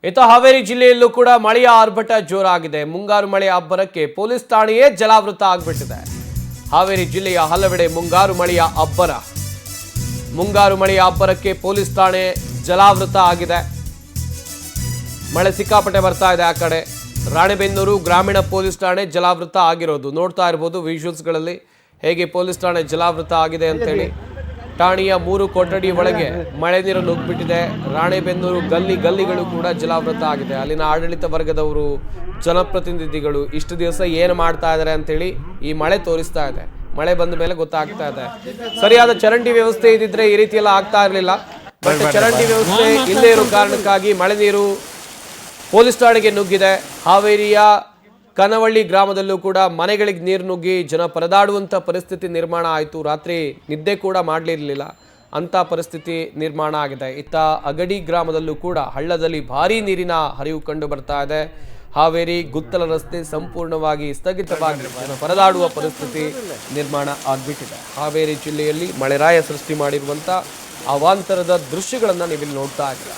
ಇತ್ತ ಹಾವೇರಿ ಜಿಲ್ಲೆಯಲ್ಲೂ ಕೂಡ ಮಳೆಯ ಆರ್ಭಟ ಜೋರಾಗಿದೆ. ಮುಂಗಾರು ಮಳೆಯ ಅಬ್ಬರಕ್ಕೆ ಪೊಲೀಸ್ ಠಾಣೆಯೇ ಜಲಾವೃತ ಆಗಿಬಿಟ್ಟಿದೆ. ಹಾವೇರಿ ಜಿಲ್ಲೆಯ ಹಲವೆಡೆ ಮುಂಗಾರು ಮಳೆಯ ಅಬ್ಬರಕ್ಕೆ ಪೊಲೀಸ್ ಠಾಣೆ ಜಲಾವೃತ ಆಗಿದೆ. ಮಳೆ ಸಿಕ್ಕಾಪಟ್ಟೆ ಬರ್ತಾ ಇದೆ. ಆ ಕಡೆ ರಾಣೆಬೆನ್ನೂರು ಗ್ರಾಮೀಣ ಪೊಲೀಸ್ ಠಾಣೆ ಜಲಾವೃತ ಆಗಿರೋದು ನೋಡ್ತಾ ಇರಬಹುದು ವಿಜುವಲ್ಸ್ಗಳಲ್ಲಿ ಹೇಗೆ ಪೊಲೀಸ್ ಠಾಣೆ ಜಲಾವೃತ ಆಗಿದೆ ಅಂತೇಳಿ. ಠಾಣೆಯ 3 ಕೊಠಡಿ ಒಳಗೆ ಮಳೆ ನೀರು ನುಗ್ಗಿಬಿಟ್ಟಿದೆ. ರಾಣೆಬೆನ್ನೂರು ಗಲ್ಲಿಗಳು ಕೂಡ ಜಲಾವೃತ ಆಗಿದೆ. ಅಲ್ಲಿನ ಆಡಳಿತ ವರ್ಗದವರು, ಜನಪ್ರತಿನಿಧಿಗಳು ಇಷ್ಟು ದಿವಸ ಏನು ಮಾಡ್ತಾ ಇದ್ದಾರೆ ಅಂತೇಳಿ ಈ ಮಳೆ ತೋರಿಸ್ತಾ ಇದೆ. ಮಳೆ ಬಂದ ಮೇಲೆ ಗೊತ್ತಾಗ್ತಾ ಇದೆ. ಸರಿಯಾದ ಚರಂಡಿ ವ್ಯವಸ್ಥೆ ಇದ್ದಿದ್ರೆ ಈ ರೀತಿ ಎಲ್ಲ ಆಗ್ತಾ ಇರಲಿಲ್ಲ. ಬಟ್ ಚರಂಡಿ ವ್ಯವಸ್ಥೆ ಇಲ್ಲದೆ ಇರೋ ಕಾರಣಕ್ಕಾಗಿ ಮಳೆ ನೀರು ಪೊಲೀಸ್ ಠಾಣೆಗೆ ನುಗ್ಗಿದೆ. ಹಾವೇರಿಯ ಕನವಳ್ಳಿ ಗ್ರಾಮದಲ್ಲೂ ಕೂಡ ಮನೆಗಳಿಗೆ ನೀರು ನುಗ್ಗಿ ಜನ ಪರದಾಡುವಂಥ ಪರಿಸ್ಥಿತಿ ನಿರ್ಮಾಣ ಆಯಿತು. ರಾತ್ರಿ ನಿದ್ದೆ ಕೂಡ ಮಾಡಲಿರಲಿಲ್ಲ ಅಂಥ ಪರಿಸ್ಥಿತಿ ನಿರ್ಮಾಣ ಆಗಿದೆ. ಇತ್ತ ಅಗಡಿ ಗ್ರಾಮದಲ್ಲೂ ಕೂಡ ಹಳ್ಳದಲ್ಲಿ ಭಾರೀ ನೀರಿನ ಹರಿವು ಕಂಡು ಬರ್ತಾ ಇದೆ. ಹಾವೇರಿ ಗುತ್ತಲ ರಸ್ತೆ ಸಂಪೂರ್ಣವಾಗಿ ಸ್ಥಗಿತವಾಗಿ ಜನ ಪರದಾಡುವ ಪರಿಸ್ಥಿತಿ ನಿರ್ಮಾಣ ಆಗಿಬಿಟ್ಟಿದೆ. ಹಾವೇರಿ ಜಿಲ್ಲೆಯಲ್ಲಿ ಮಳೆರಾಯ ಸೃಷ್ಟಿ ಮಾಡಿರುವಂಥ ಅವಾಂತರದ ದೃಶ್ಯಗಳನ್ನು ನೀವಿಲ್ಲಿ ನೋಡ್ತಾ ಇದ್ದೀರಾ.